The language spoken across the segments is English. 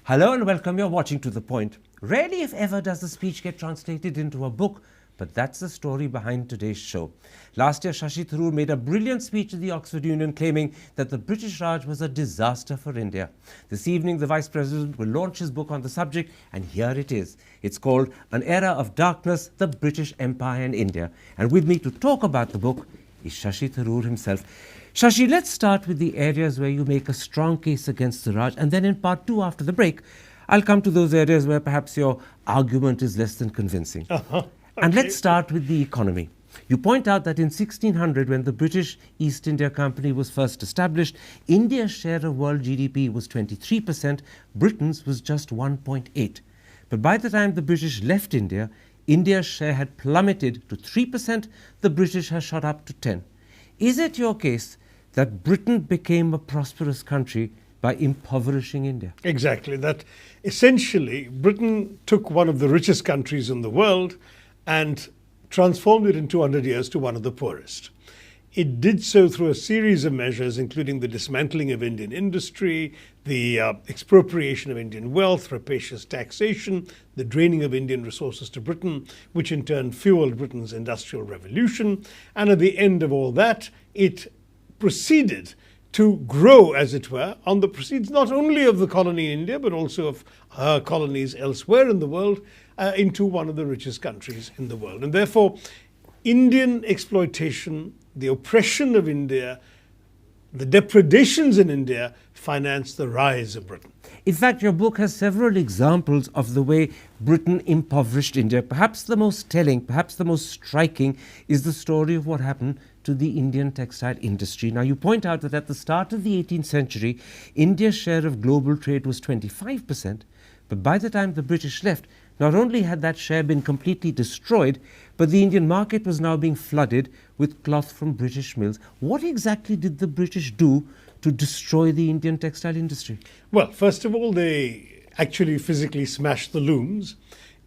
Hello and welcome. You're watching To The Point. Rarely, if ever, does the speech get translated into a book, but that's the story behind today's show. Last year, Shashi Tharoor made a brilliant speech at the Oxford Union claiming that the British Raj was a disaster for India. This evening, the Vice President will launch his book on the subject, and here it is. It's called An Era of Darkness, the British Empire in India. And with me to talk about the book is Shashi Tharoor himself. Shashi, let's start with the areas where you make a strong case against the Raj, and then in part two, after the break, I'll come to those areas where perhaps your argument is less than convincing. Okay. And let's start with the economy. You point out that in 1600, when the British East India Company was first established, India's share of world GDP was 23%, Britain's was just 1.8%. But by the time the British left India, India's share had plummeted to 3%, the British has shot up to 10%. Is it your case that Britain became a prosperous country by impoverishing India? Exactly. That essentially Britain took one of the richest countries in the world and transformed it in 200 years to one of the poorest. It did so through a series of measures, including the dismantling of Indian industry, the expropriation of Indian wealth, rapacious taxation, the draining of Indian resources to Britain, which in turn fueled Britain's industrial revolution. And at the end of all that, it proceeded to grow, as it were, on the proceeds not only of the colony in India, but also of colonies elsewhere in the world, into one of the richest countries in the world. And therefore, Indian exploitation, the oppression of India, the depredations in India financed the rise of Britain. In fact, your book has several examples of the way Britain impoverished India. Perhaps the most telling, perhaps the most striking, is the story of what happened to the Indian textile industry. Now, you point out that at the start of the 18th century, India's share of global trade was 25%, but by the time the British left, not only had that share been completely destroyed, but the Indian market was now being flooded with cloth from British mills. What exactly did the British do to destroy the Indian textile industry? Well, first of all, they actually physically smashed the looms.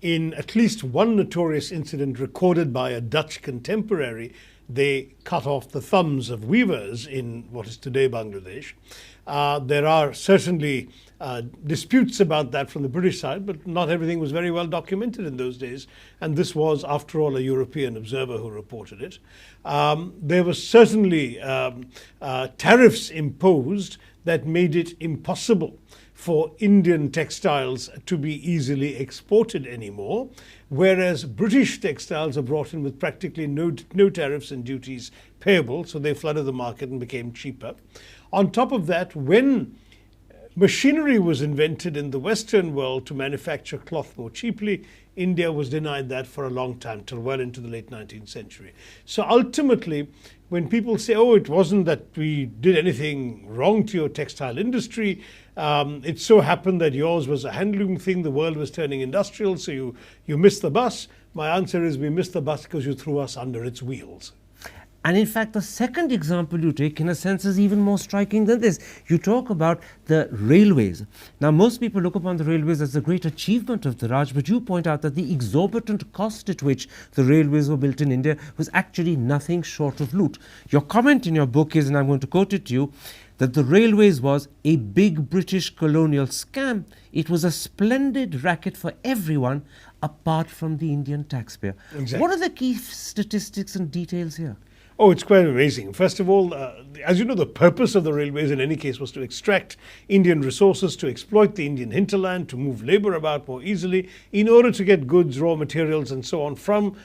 In at least one notorious incident recorded by a Dutch contemporary, they cut off the thumbs of weavers in what is today Bangladesh. There are certainly disputes about that from the British side, but not everything was very well documented in those days. And this was, after all, a European observer who reported it. There were certainly tariffs imposed that made it impossible for Indian textiles to be easily exported anymore, whereas British textiles are brought in with practically no tariffs and duties payable, so they flooded the market and became cheaper. On top of that, when machinery was invented in the Western world to manufacture cloth more cheaply, India was denied that for a long time, till well into the late 19th century. So ultimately, when people say, oh, it wasn't that we did anything wrong to your textile industry, it so happened that yours was a handloom thing, the world was turning industrial, so you missed the bus. My answer is we missed the bus because you threw us under its wheels. And in fact, the second example you take, in a sense, is even more striking than this. You talk about the railways. Now, most people look upon the railways as a great achievement of the Raj, but you point out that the exorbitant cost at which the railways were built in India was actually nothing short of loot. Your comment in your book is, and I'm going to quote it to you, that the railways was a big British colonial scam. It was a splendid racket for everyone apart from the Indian taxpayer. Exactly. What are the key statistics and details here? Oh, it's quite amazing. First of all, as you know, the purpose of the railways in any case was to extract Indian resources, to exploit the Indian hinterland, to move labor about more easily in order to get goods, raw materials and so on from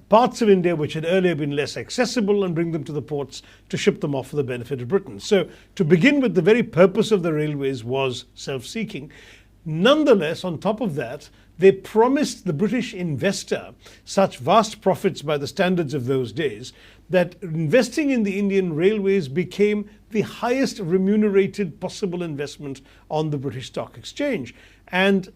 parts of India which had earlier been less accessible and bring them to the ports to ship them off for the benefit of Britain. So to begin with, the very purpose of the railways was self-seeking. Nonetheless, on top of that, they promised the British investor such vast profits by the standards of those days that investing in the Indian railways became the highest remunerated possible investment on the British Stock Exchange. And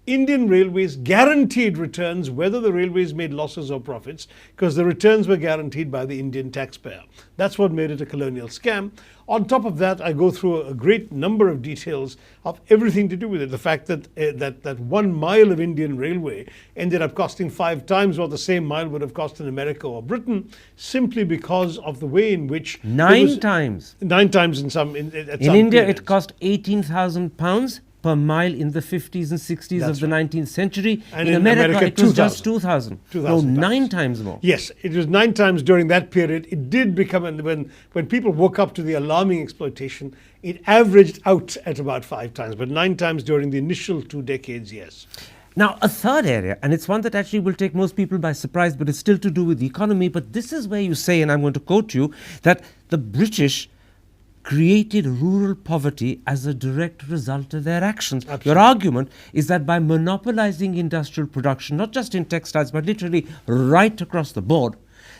Indian Railways guaranteed returns whether the railways made losses or profits, because the returns were guaranteed by the Indian taxpayer. That's what made it a colonial scam. On top of that, I go through a great number of details of everything to do with it. The fact that that 1 mile of Indian railway ended up costing 5 times what the same mile would have cost in America or Britain, simply because of the way in which... 9 times. 9 times in some... In India, it cost £18,000. per mile in the 50s and 60s That's of the right. 19th century. And in in America, America, it was just 2,000. 2,000. No, 2,000 9 times. times more. Yes, it was 9 times during that period. It did become, when people woke up to the alarming exploitation, it averaged out at about 5 times, but 9 times during the initial 2 decades, yes. Now, a third area, and it's one that actually will take most people by surprise, but it's still to do with the economy. But this is where you say, and I'm going to quote you, that the British created rural poverty as a direct result of their actions. Absolutely. Your argument is that by monopolizing industrial production, not just in textiles, but literally right across the board,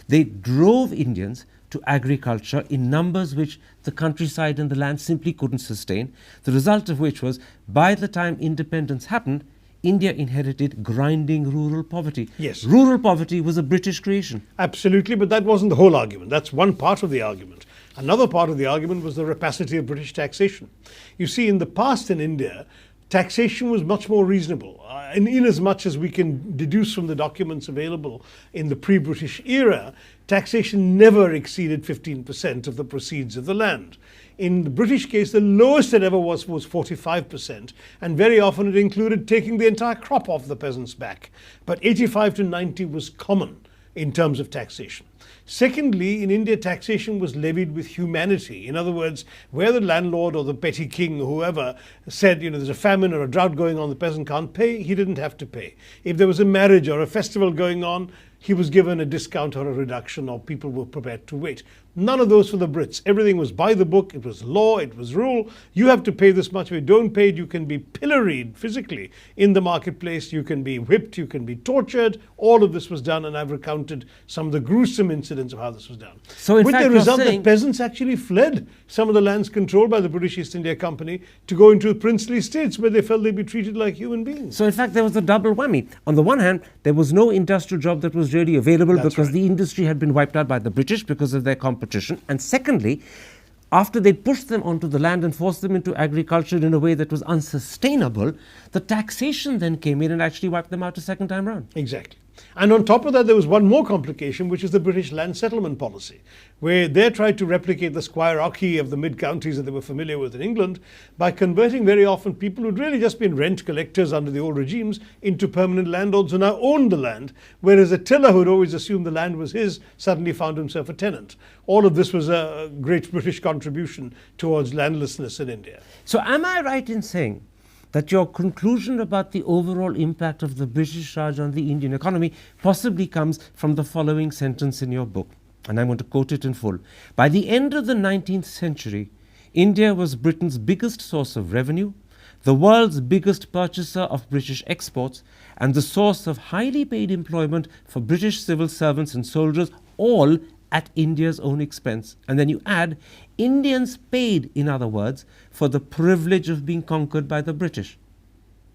they drove Indians to agriculture in numbers which the countryside and the land simply couldn't sustain, the result of which was, by the time independence happened, India inherited grinding rural poverty. Yes. Rural poverty was a British creation. Absolutely, but that wasn't the whole argument. That's one part of the argument. Another part of the argument was the rapacity of British taxation. You see, in the past in India, taxation was much more reasonable. In as much as we can deduce from the documents available in the pre-British era, taxation never exceeded 15% of the proceeds of the land. In the British case, the lowest it ever was 45%, and very often it included taking the entire crop off the peasant's back. But 85 to 90 was common in terms of taxation. Secondly, in India, taxation was levied with humanity. In other words, where the landlord or the petty king or whoever said, there's a famine or a drought going on, the peasant can't pay, he didn't have to pay. If there was a marriage or a festival going on, he was given a discount or a reduction, or people were prepared to wait. None of those for the Brits. Everything was by the book, it was law, it was rule. You have to pay this much. If you don't pay it, you can be pilloried physically in the marketplace, you can be whipped, you can be tortured. All of this was done, and I've recounted some of the gruesome incidents of how this was done. So in with fact, the you're result saying that peasants actually fled some of the lands controlled by the British East India Company to go into princely states where they felt they'd be treated like human beings. So in fact, there was a double whammy. On the one hand, there was no industrial job that was really available because right. the industry had been wiped out by the British because of their competition. And secondly, after they pushed them onto the land and forced them into agriculture in a way that was unsustainable, the taxation then came in and actually wiped them out a second time round. Exactly. And on top of that, there was one more complication, which is the British land settlement policy, where they tried to replicate the squirearchy of the mid-counties that they were familiar with in England by converting very often people who'd really just been rent collectors under the old regimes into permanent landlords who now owned the land, whereas a tiller who'd always assumed the land was his suddenly found himself a tenant. All of this was a great British contribution towards landlessness in India. So am I right in saying that your conclusion about the overall impact of the British Raj on the Indian economy possibly comes from the following sentence in your book? And I'm going to quote it in full. By the end of the 19th century, India was Britain's biggest source of revenue, the world's biggest purchaser of British exports, and the source of highly paid employment for British civil servants and soldiers, all at India's own expense. And then you add, Indians paid, in other words, for the privilege of being conquered by the British.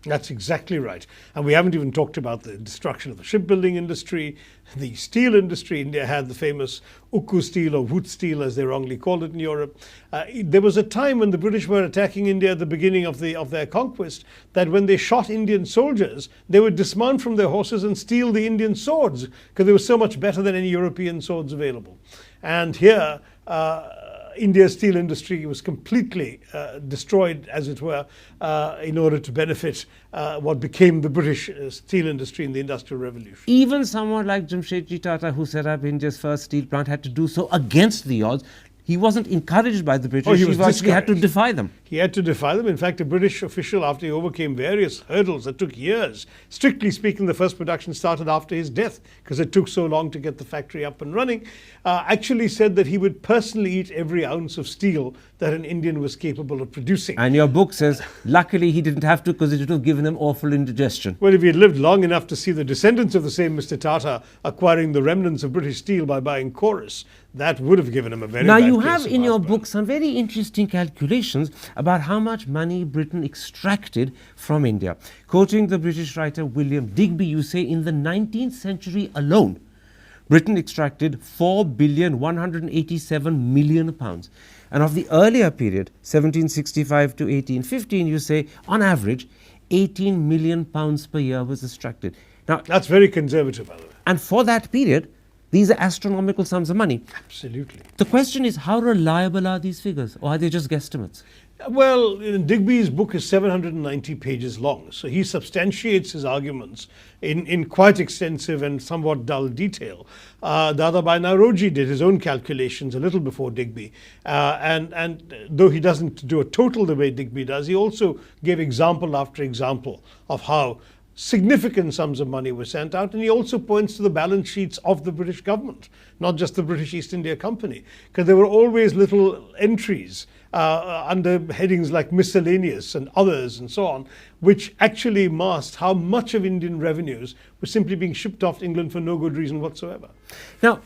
That's exactly right. And we haven't even talked about the destruction of the shipbuilding industry, the steel industry. India had the famous Ukku steel, or wood steel as they wrongly called it in Europe. There was a time when the British were attacking India at the beginning of their conquest, that when they shot Indian soldiers, they would dismount from their horses and steal the Indian swords because they were so much better than any European swords available. And here, India's steel industry was completely destroyed, as it were, in order to benefit what became the British steel industry in the Industrial Revolution. Even someone like Jamshedji Tata, who set up India's first steel plant, had to do so against the odds. He wasn't encouraged by the British. He was actually had to discouraged. defy them. He had to defy them. In fact, a British official, after he overcame various hurdles that took years, strictly speaking, the first production started after his death because it took so long to get the factory up and running, actually said that he would personally eat every ounce of steel that an Indian was capable of producing. And your book says, luckily he didn't have to because it would have given him awful indigestion. Well, if he had lived long enough to see the descendants of the same Mr. Tata acquiring the remnants of British steel by buying chorus, that would have given him a very Now bad you case have of in your heartburn. book some very interesting calculations about how much money Britain extracted from India. Quoting the British writer William Digby, you say in the 19th century alone, Britain extracted £4,187,000,000. And of the earlier period, 1765 to 1815, you say on average, £18 million per year was extracted. Now, That's very conservative, by the way. and for that period, these are astronomical sums of money. Absolutely. The question is, how reliable are these figures, or are they just guesstimates? Well, Digby's book is 790 pages long, so he substantiates his arguments in quite extensive and somewhat dull detail. Dadabhai Naoroji did his own calculations a little before Digby, and though he doesn't do a total the way Digby does, he also gave example after example of how significant sums of money were sent out, and he also points to the balance sheets of the British government, not just the British East India Company, because there were always little entries under headings like miscellaneous and others and so on, which actually masked how much of Indian revenues were simply being shipped off to England for no good reason whatsoever. Now,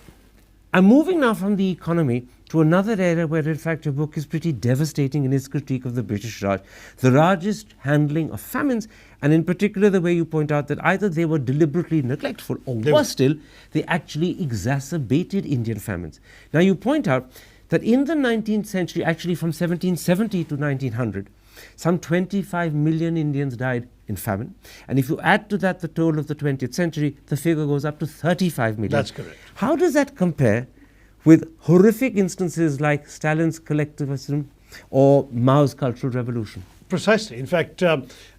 I'm moving now from the economy to another area where, in fact, your book is pretty devastating in its critique of the British Raj, the Raj's handling of famines, and in particular the way you point out that either they were deliberately neglectful or worse still, they actually exacerbated Indian famines. Now, you point out that in the 19th century, actually from 1770 to 1900, some 25 million Indians died in famine. And if you add to that the toll of the 20th century, the figure goes up to 35 million. That's correct. How does that compare with horrific instances like Stalin's collectivism or Mao's Cultural Revolution? Precisely. In fact,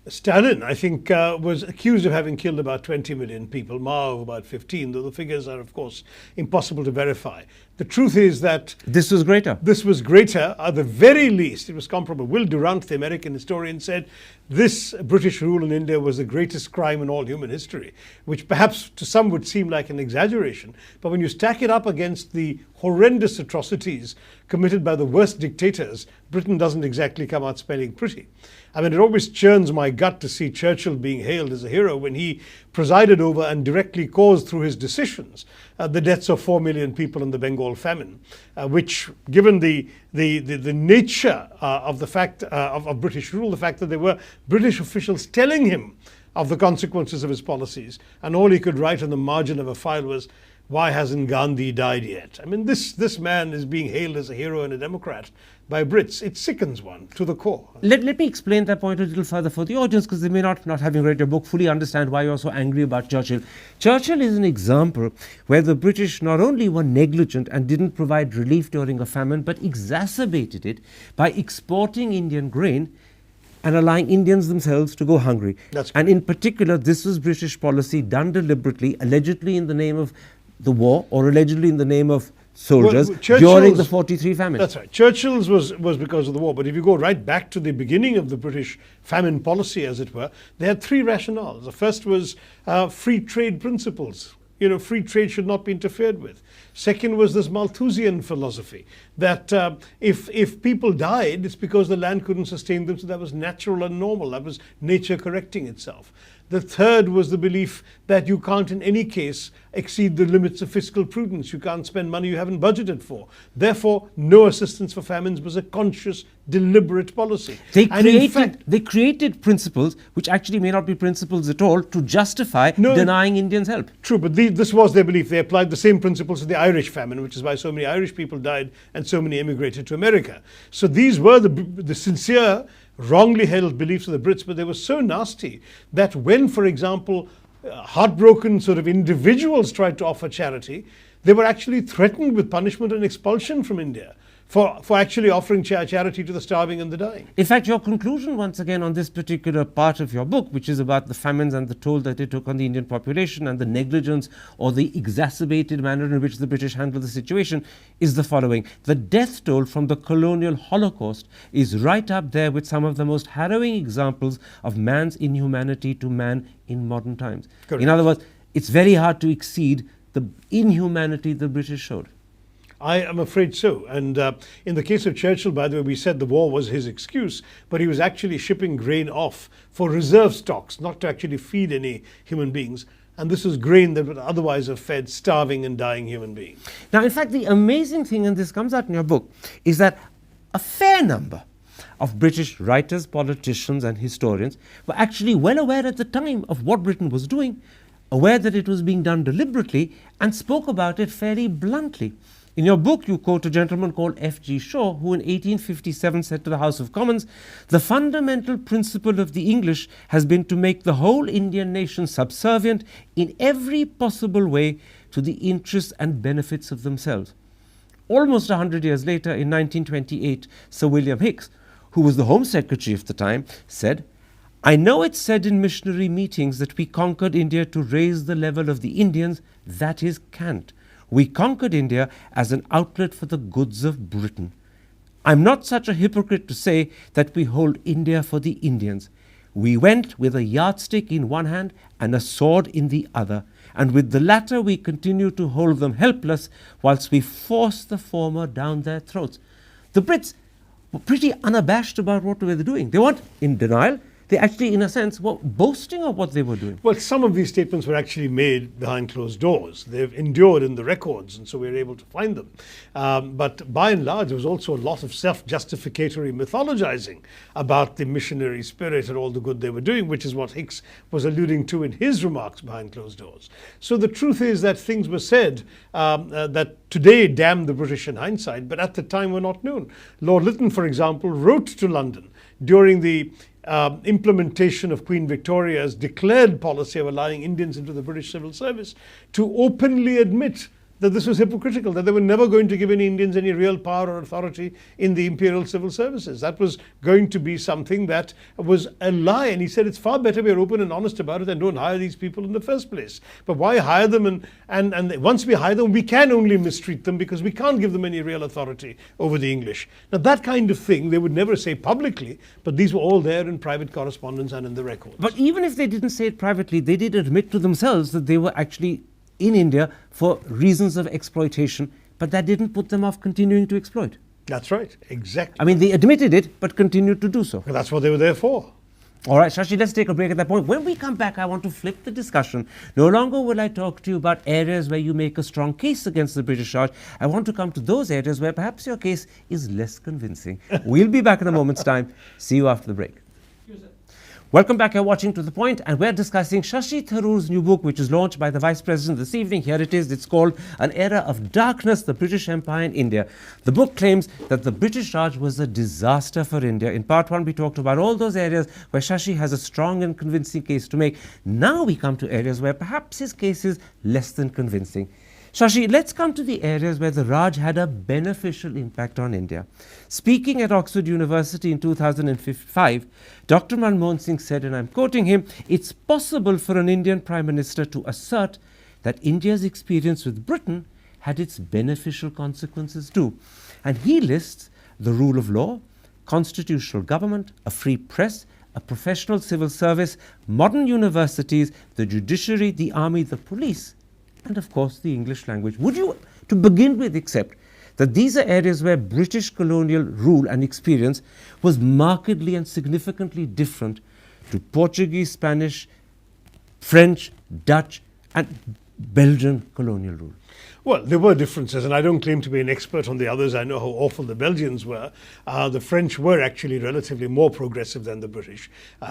Stalin, I think, was accused of having killed about 20 million people, Mao about 15, though the figures are, of course, impossible to verify. The truth is that this was greater. This was greater. At the very least, it was comparable. Will Durant, the American historian, said this British rule in India was the greatest crime in all human history, which perhaps to some would seem like an exaggeration. But when you stack it up against the horrendous atrocities committed by the worst dictators, Britain doesn't exactly come out smelling pretty. I mean, it always churns my gut to see Churchill being hailed as a hero when he presided over and directly caused through his decisions the deaths of 4 million people in the Bengal famine, which, given the nature of the fact of British rule, the fact that there were British officials telling him of the consequences of his policies, and all he could write on the margin of a file was, "Why hasn't Gandhi died yet?" I mean, this man is being hailed as a hero and a democrat by Brits. It sickens one to the core. Let me explain that point a little further for the audience, because they may not having read your book, fully understand why you're so angry about Churchill. Churchill is an example where the British not only were negligent and didn't provide relief during a famine, but exacerbated it by exporting Indian grain and allowing Indians themselves to go hungry. And in particular, this was British policy done deliberately, allegedly in the name of the war or allegedly in the name of soldiers during the 43 famine. That's right. Churchill's was because of the war. But if you go right back to the beginning of the British famine policy, as it were, they had three rationales. The first was free trade principles. You know, free trade should not be interfered with. Second was this Malthusian philosophy that if people died, it's because the land couldn't sustain them, so that was natural and normal. That was nature correcting itself. The third was the belief that you can't in any case exceed the limits of fiscal prudence. You can't spend money you haven't budgeted for. Therefore, no assistance for famines was a conscious, deliberate policy. They created principles which actually may not be principles at all to justify denying Indians help. True, but this was their belief. They applied the same principles to the Irish famine, which is why so many Irish people died and so many emigrated to America. So these were the sincere, wrongly held beliefs of the Brits, but they were so nasty that when, for example, heartbroken sort of individuals tried to offer charity, they were actually threatened with punishment and expulsion from India for actually offering charity to the starving and the dying. In fact, your conclusion once again on this particular part of your book, which is about the famines and the toll that it took on the Indian population and the negligence or the exacerbated manner in which the British handled the situation, is the following. The death toll from the colonial Holocaust is right up there with some of the most harrowing examples of man's inhumanity to man in modern times. Correct. In other words, it's very hard to exceed the inhumanity the British showed. I am afraid so. And in the case of Churchill, by the way, we said the war was his excuse, but he was actually shipping grain off for reserve stocks, not to actually feed any human beings. And this was grain that would otherwise have fed starving and dying human beings. Now, in fact, the amazing thing, and this comes out in your book, is that a fair number of British writers, politicians, and historians were actually well aware at the time of what Britain was doing, aware that it was being done deliberately, and spoke about it fairly bluntly. In your book, you quote a gentleman called F.G. Shaw, who in 1857 said to the House of Commons, "The fundamental principle of the English has been to make the whole Indian nation subservient in every possible way to the interests and benefits of themselves." Almost 100 years later, in 1928, Sir William Hicks, who was the Home Secretary of the time, said, "I know it's said in missionary meetings that we conquered India to raise the level of the Indians. That is cant. We conquered India as an outlet for the goods of Britain. I'm not such a hypocrite to say that we hold India for the Indians. We went with a yardstick in one hand and a sword in the other, and with the latter we continue to hold them helpless whilst we force the former down their throats." The Brits were pretty unabashed about what they were doing. They weren't in denial. They actually, in a sense, were boasting of what they were doing. Well, some of these statements were actually made behind closed doors. They've endured in the records, and so we're able to find them. But by and large, there was also a lot of self-justificatory mythologizing about the missionary spirit and all the good they were doing, which is what Hicks was alluding to in his remarks behind closed doors. So the truth is that things were said that today damn the British in hindsight, but at the time were not known. Lord Lytton, for example, wrote to London during the implementation of Queen Victoria's declared policy of allowing Indians into the British civil service to openly admit that this was hypocritical, that they were never going to give any Indians any real power or authority in the imperial civil services. That was going to be something that was a lie. And he said, it's far better we are open and honest about it and don't hire these people in the first place. But why hire them? And once we hire them, we can only mistreat them because we can't give them any real authority over the English. Now, that kind of thing they would never say publicly, but these were all there in private correspondence and in the records. But even if they didn't say it privately, they did admit to themselves that they were actually in India for reasons of exploitation, but that didn't put them off continuing to exploit. That's right, exactly. I mean, they admitted it, but continued to do so. Well, that's what they were there for. All right, Shashi, let's take a break at that point. When we come back, I want to flip the discussion. No longer will I talk to you about areas where you make a strong case against the British Raj. I want to come to those areas where perhaps your case is less convincing. We'll be back in a moment's time. See you after the break. Welcome back. You're watching To The Point, and we're discussing Shashi Tharoor's new book, which is launched by the Vice President this evening. Here it is. It's called An Era of Darkness, the British Empire in India. The book claims that the British Raj was a disaster for India. In part one, we talked about all those areas where Shashi has a strong and convincing case to make. Now we come to areas where perhaps his case is less than convincing. Shashi, let's come to the areas where the Raj had a beneficial impact on India. Speaking at Oxford University in 2005, Dr. Manmohan Singh said, and I'm quoting him, "It's possible for an Indian Prime Minister to assert that India's experience with Britain had its beneficial consequences too." And he lists the rule of law, constitutional government, a free press, a professional civil service, modern universities, the judiciary, the army, the police, and of course the English language. Would you, to begin with, accept that these are areas where British colonial rule and experience was markedly and significantly different to Portuguese, Spanish, French, Dutch, and Belgian colonial rule? Well, there were differences, and I don't claim to be an expert on the others. I know how awful the Belgians were. The French were actually relatively more progressive than the British,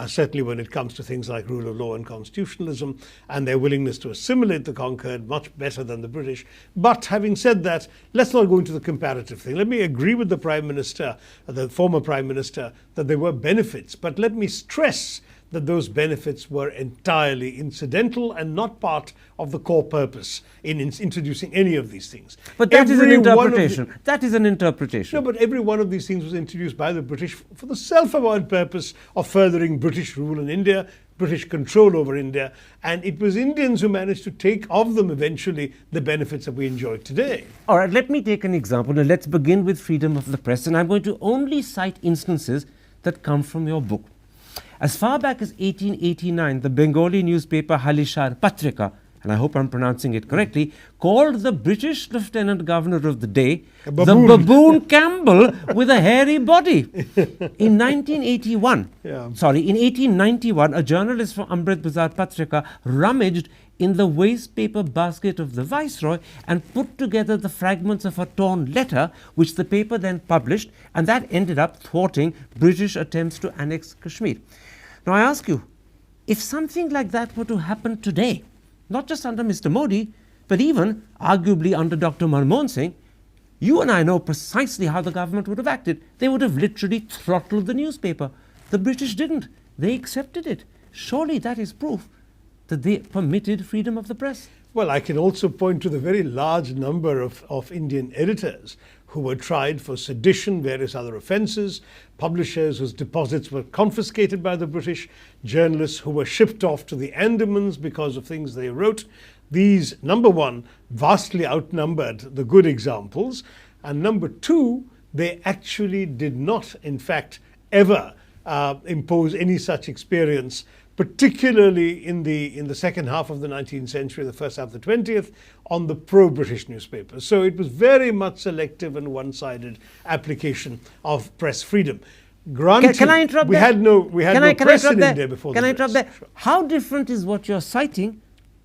certainly when it comes to things like rule of law and constitutionalism, and their willingness to assimilate the conquered much better than the British. But having said that, let's not go into the comparative thing. Let me agree with the Prime Minister, the former Prime Minister, that there were benefits, but let me stress that those benefits were entirely incidental and not part of the core purpose in introducing any of these things. But that is an interpretation. That is an interpretation. No, but every one of these things was introduced by the British for the self-avowed purpose of furthering British rule in India, British control over India, and it was Indians who managed to take of them eventually the benefits that we enjoy today. All right, let me take an example, and let's begin with freedom of the press, and I'm going to only cite instances that come from your book. As far back as 1889, the Bengali newspaper Halishar Patrika, and I hope I'm pronouncing it correctly, called the British Lieutenant Governor of the day the baboon Campbell with a hairy body. In 1891, a journalist from Amrit Bazar Patrika rummaged in the waste paper basket of the Viceroy and put together the fragments of a torn letter, which the paper then published, and that ended up thwarting British attempts to annex Kashmir. Now I ask you, if something like that were to happen today, not just under Mr. Modi, but even arguably under Dr. Manmohan Singh, you and I know precisely how the government would have acted. They would have literally throttled the newspaper. The British didn't. They accepted it. Surely that is proof that they permitted freedom of the press. Well, I can also point to the very large number of Indian editors who were tried for sedition, various other offences, publishers whose deposits were confiscated by the British, journalists who were shipped off to the Andamans because of things they wrote. These, number one, vastly outnumbered the good examples, and number two, they actually did not, in fact, ever impose any such experience, particularly in the second half of the 19th century, the first half of the 20th, on the pro-British newspapers. So it was very much selective and one-sided application of press freedom. Granted, can I interrupt we there? had no press in India before Can the I interrupt Brits. there? Sure. How different is what you're citing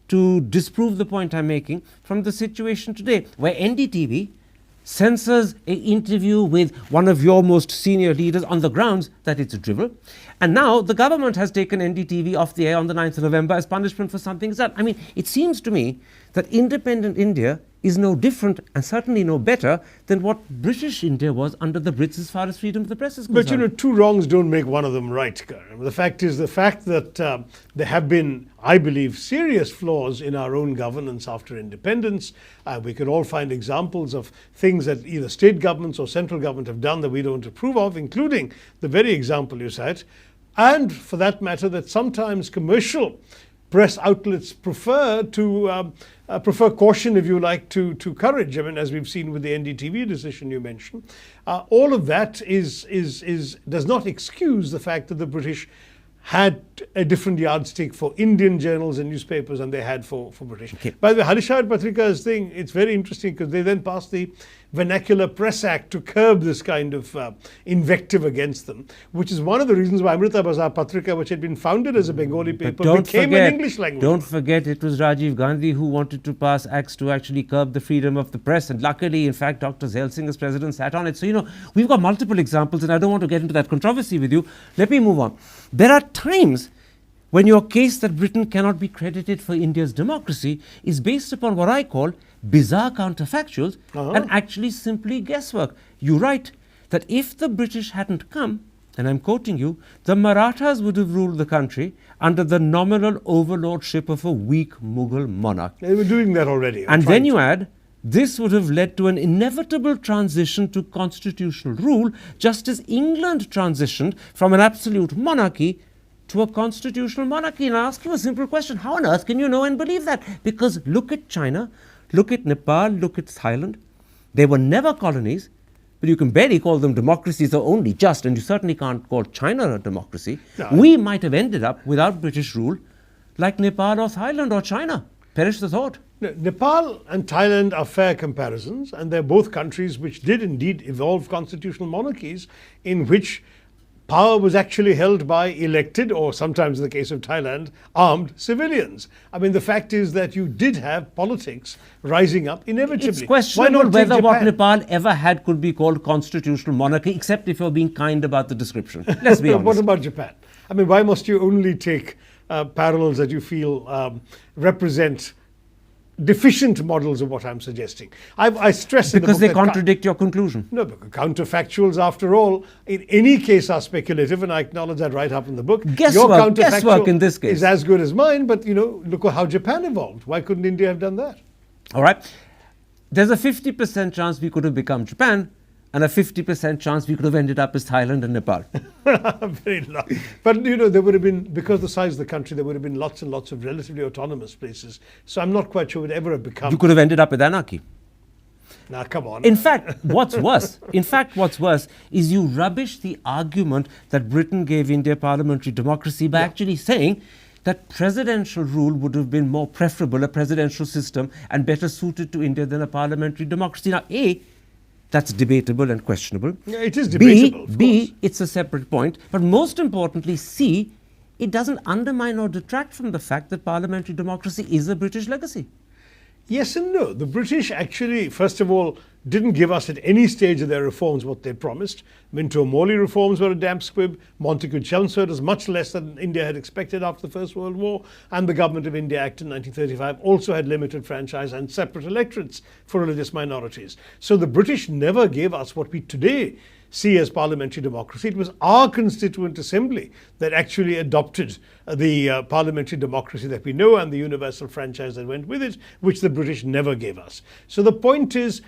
to disprove the point I'm making from the situation today, where NDTV censors an interview with one of your most senior leaders on the grounds that it's a drivel. And now the government has taken NDTV off the air on the 9th of November as punishment for something it's done. I mean, it seems to me that independent India is no different and certainly no better than what British India was under the Brits as far as freedom of the press is concerned. But you know, two wrongs don't make one of them right, Karan. The fact that there have been, I believe, serious flaws in our own governance after independence. We could all find examples of things that either state governments or central government have done that we don't approve of, including the very example you cite. And for that matter, that sometimes commercial press outlets prefer caution, if you like, to courage. I mean, as we've seen with the NDTV decision you mentioned, all of that does not excuse the fact that the British had a different yardstick for Indian journals and newspapers than they had for British. Okay. By the way, Halishad Patrika's thing, it's very interesting because they then passed the Vernacular Press Act to curb this kind of invective against them, which is one of the reasons why Amrita Bazar Patrika, which had been founded as a Bengali paper, became an English language. Don't forget, it was Rajiv Gandhi who wanted to pass acts to actually curb the freedom of the press. And luckily, in fact, Dr. Zail Singh as president sat on it. So, you know, we've got multiple examples and I don't want to get into that controversy with you. Let me move on. There are times when your case that Britain cannot be credited for India's democracy is based upon what I call bizarre counterfactuals and actually simply guesswork. You write that if the British hadn't come, and I'm quoting you, the Marathas would have ruled the country under the nominal overlordship of a weak Mughal monarch. They were doing that already. And then you add, this would have led to an inevitable transition to constitutional rule, just as England transitioned from an absolute monarchy to a constitutional monarchy. And I ask you a simple question. How on earth can you know and believe that? Because look at China, look at Nepal, look at Thailand. They were never colonies, but you can barely call them democracies or only just, and you certainly can't call China a democracy. No. We might have ended up without British rule like Nepal or Thailand or China. Perish the thought. Nepal and Thailand are fair comparisons, and they're both countries which did indeed evolve constitutional monarchies in which power was actually held by elected, or sometimes in the case of Thailand, armed civilians. I mean, the fact is that you did have politics rising up inevitably. It's questionable whether what Nepal ever had could be called constitutional monarchy, except if you're being kind about the description. Let's be honest. What about Japan? I mean, why must you only take parallels that you feel represent deficient models of what I'm suggesting? I stress in the book because they contradict your conclusion. No, because counterfactuals, after all, in any case are speculative, and I acknowledge that right up in the book. Your guesswork in this case is as good as mine, but you know, look at how Japan evolved. Why couldn't India have done that? All right. There's a 50% chance we could have become Japan, and a 50% chance we could have ended up as Thailand and Nepal. Very lucky. But you know, there would have been, because of the size of the country, there would have been lots and lots of relatively autonomous places. So I'm not quite sure it would ever have become. You could have ended up with anarchy. Now, come on. In fact, what's worse is you rubbish the argument that Britain gave India parliamentary democracy by actually saying that presidential rule would have been more preferable, a presidential system, and better suited to India than a parliamentary democracy. Now, A, that's debatable and questionable. Yeah, it is debatable. B, it's a separate point. But most importantly, C, it doesn't undermine or detract from the fact that parliamentary democracy is a British legacy. Yes and no. The British actually, first of all, didn't give us at any stage of their reforms what they promised. Minto Morley reforms were a damp squib. Montagu-Chelmsford was much less than India had expected after the First World War. And the Government of India Act in 1935 also had limited franchise and separate electorates for religious minorities. So the British never gave us what we today see as parliamentary democracy. It was our Constituent Assembly that actually adopted the parliamentary democracy that we know and the universal franchise that went with it, which the British never gave us. So the point is,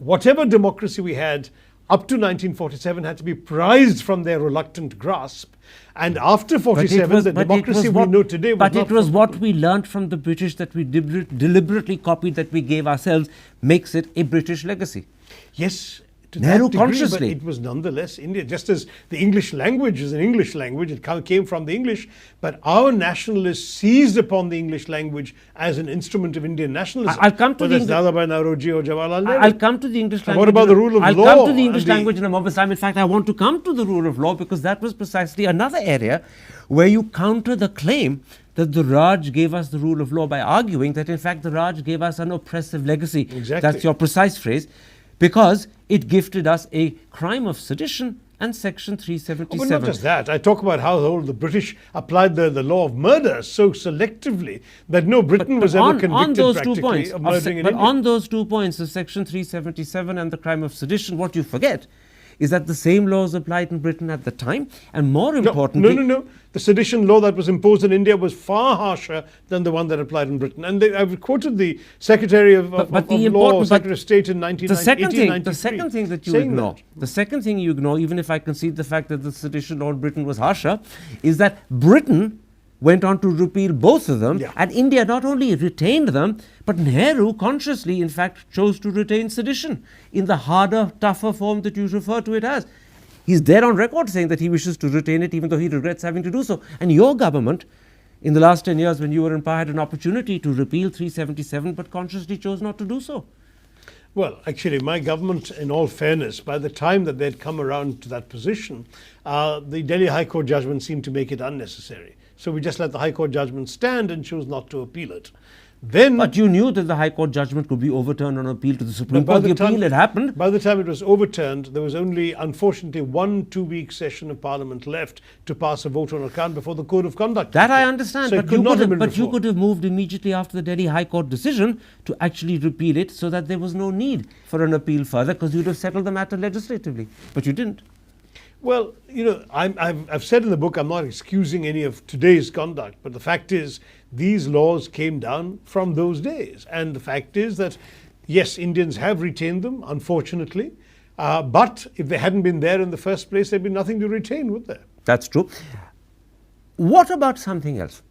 whatever democracy we had up to 1947 had to be prized from their reluctant grasp. And after 47, the democracy we know today was But not it was what we learned from the British that we deliberately copied, that we gave ourselves, makes it a British legacy. Yes, to Nehru that degree, consciously. but it was nonetheless India. Just as the English language is an English language, it came from the English, but our nationalists seized upon the English language as an instrument of Indian nationalism. I'll come to whether the it's Dadabhai Nauroji or Jawaharlal Nehru. I'll come to the English language. What about the rule of I'll law? come to the English and language in a moment's time. In fact, I want to come to the rule of law because that was precisely another area where you counter the claim that the Raj gave us the rule of law by arguing that in fact the Raj gave us an oppressive legacy. Exactly. That's your precise phrase. Because it gifted us a crime of sedition and Section 377. But not just that. I talk about how the British applied the law of murder so selectively that no Briton was ever convicted practically of murdering an Indian. On those 2 points of Section 377 and the crime of sedition, what you forget is that the same laws applied in Britain at the time, and more importantly... No. The sedition law that was imposed in India was far harsher than the one that applied in Britain. And I've quoted the Secretary of Law, Secretary of State in 1893. The second thing that you ignore, the second thing you ignore, even if I concede the fact that the sedition law in Britain was harsher, is that Britain went on to repeal both of them, and India not only retained them, but Nehru consciously, in fact, chose to retain sedition in the harder, tougher form that you refer to it as. He's there on record saying that he wishes to retain it, even though he regrets having to do so. And your government, in the last 10 years when you were in power, had an opportunity to repeal 377, but consciously chose not to do so. Well, actually, my government, in all fairness, by the time that they'd come around to that position, the Delhi High Court judgment seemed to make it unnecessary. So we just let the High Court judgment stand and chose not to appeal it. Then, but you knew that the High Court judgment could be overturned on appeal to the Supreme Court. The appeal had happened. By the time it was overturned, there was only, unfortunately, 1 2-week session of Parliament left to pass a vote on account before the Code of Conduct. That I understand, so but you could have moved immediately after the Delhi High Court decision to actually repeal it so that there was no need for an appeal further, because you'd have settled the matter legislatively. But you didn't. Well, I've said in the book, I'm not excusing any of today's conduct, but the fact is, these laws came down from those days. And the fact is that, yes, Indians have retained them, unfortunately, but if they hadn't been there in the first place, there'd be nothing to retain, would there? That's true. What about something else?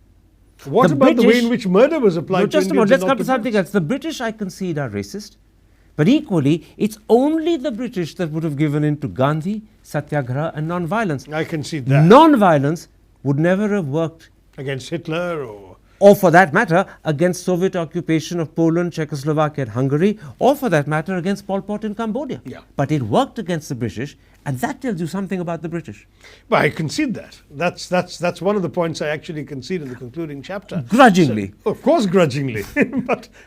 What about the way in which murder was applied to Indians? Just a moment, let's come to something else. The British, I concede, are racist. But equally, it's only the British that would have given in to Gandhi, Satyagraha and non-violence. I concede that. Non-violence would never have worked against Hitler or for that matter, against Soviet occupation of Poland, Czechoslovakia and Hungary, or for that matter, against Pol Pot in Cambodia. Yeah. But it worked against the British, and that tells you something about the British. Well, I concede that. That's one of the points I actually concede in the concluding chapter. Grudgingly. So, of course, grudgingly.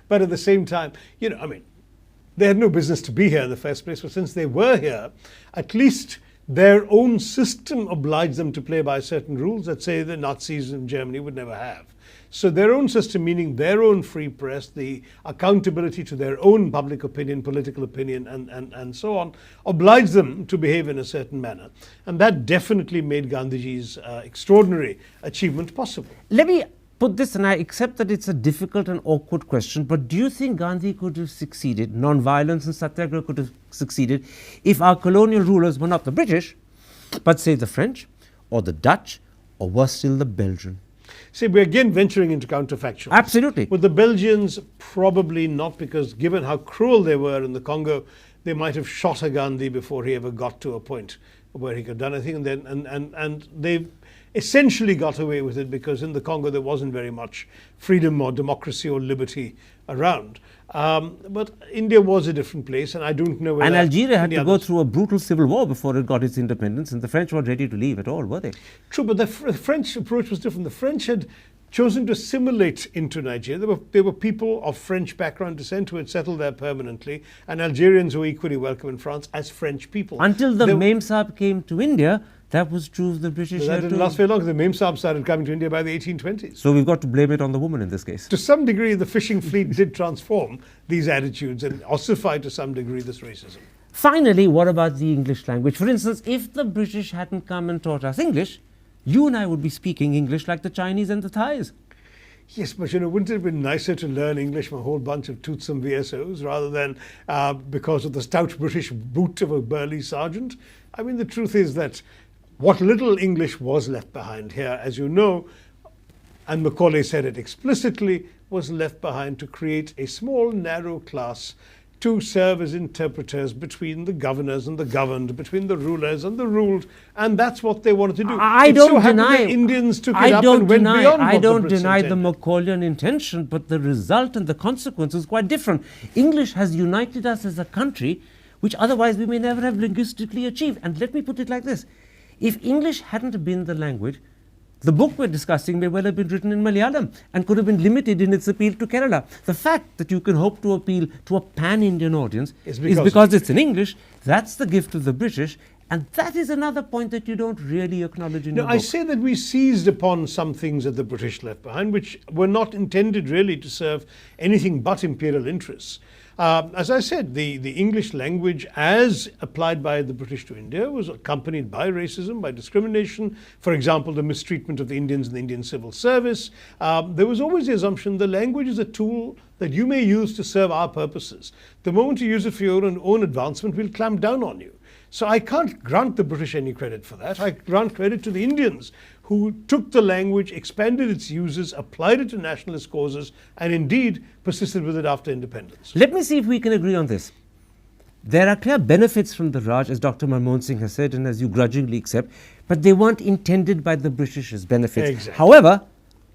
but at the same time, they had no business to be here in the first place, but since they were here, at least their own system obliged them to play by certain rules that, say, the Nazis in Germany would never have. So their own system, meaning their own free press, the accountability to their own public opinion, political opinion, and so on, obliged them to behave in a certain manner. And that definitely made Gandhiji's extraordinary achievement possible. Let me put this, and I accept that it's a difficult and awkward question, but do you think Gandhi could have succeeded, non-violence and satyagraha could have succeeded, if our colonial rulers were not the British, but say the French, or the Dutch, or worse still, the Belgian? See, we're again venturing into counterfactuals. Absolutely. With the Belgians, probably not, because given how cruel they were in the Congo, they might have shot a Gandhi before he ever got to a point where he could have done anything. And they essentially got away with it because in the Congo there wasn't very much freedom or democracy or liberty around. But India was a different place, and I don't know whether... And Algeria had to go through a brutal civil war before it got its independence, and the French weren't ready to leave at all, were they? True, but the French approach was different. The French had chosen to assimilate into Nigeria. There were people of French background descent who had settled there permanently, and Algerians were equally welcome in France as French people. Until the Mem Sahib came to India, that was true of the British. That didn't last very long. The Mem Sahib started coming to India by the 1820s. So we've got to blame it on the woman in this case. To some degree, the fishing fleet did transform these attitudes and ossify to some degree this racism. Finally, what about the English language? For instance, if the British hadn't come and taught us English, you and I would be speaking English like the Chinese and the Thais. Yes, but wouldn't it have been nicer to learn English from a whole bunch of toothsome VSOs rather than because of the stout British boot of a burly sergeant? I mean, the truth is that what little English was left behind here, as you know, and Macaulay said it explicitly, was left behind to create a small, narrow class to serve as interpreters between the governors and the governed, between the rulers and the ruled, and that's what they wanted to do. I don't deny. Indians took it up and went beyond I what the don't Brits deny the intended. Macaulayan intention, but the result and the consequence is quite different. English has united us as a country, which otherwise we may never have linguistically achieved. And let me put it like this: if English hadn't been the language, the book we're discussing may well have been written in Malayalam and could have been limited in its appeal to Kerala. The fact that you can hope to appeal to a pan-Indian audience is because it's in English. That's the gift of the British, and that is another point that you don't really acknowledge in your book. I say that we seized upon some things that the British left behind, which were not intended really to serve anything but imperial interests. As I said, the English language as applied by the British to India was accompanied by racism, by discrimination. For example, the mistreatment of the Indians in the Indian civil service. There was always the assumption the language is a tool that you may use to serve our purposes. The moment you use it for your own advancement, we'll clamp down on you. So I can't grant the British any credit for that. I grant credit to the Indians who took the language, expanded its uses, applied it to nationalist causes, and indeed persisted with it after independence. Let me see if we can agree on this. There are clear benefits from the Raj, as Dr. Manmohan Singh has said, and as you grudgingly accept, but they weren't intended by the British as benefits. Exactly. However,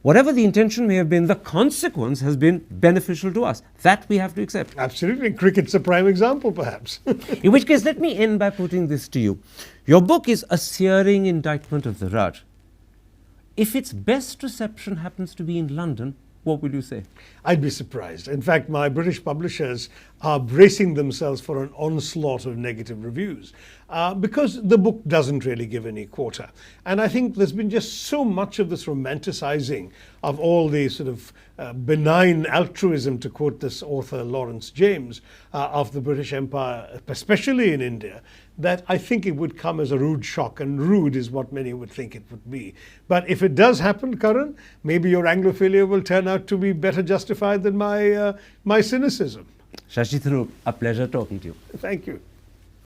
whatever the intention may have been, the consequence has been beneficial to us. That we have to accept. Absolutely. Cricket's a prime example, perhaps. In which case, let me end by putting this to you. Your book is a searing indictment of the Raj. If its best reception happens to be in London, what will you say? I'd be surprised. In fact, my British publishers are bracing themselves for an onslaught of negative reviews because the book doesn't really give any quarter. And I think there's been just so much of this romanticizing of all the sort of benign altruism, to quote this author Lawrence James, of the British Empire, especially in India, that I think it would come as a rude shock, and rude is what many would think it would be. But if it does happen, Karan, maybe your Anglophilia will turn out to be better justified than my cynicism. Shashi Tharoor, a pleasure talking to you. Thank you.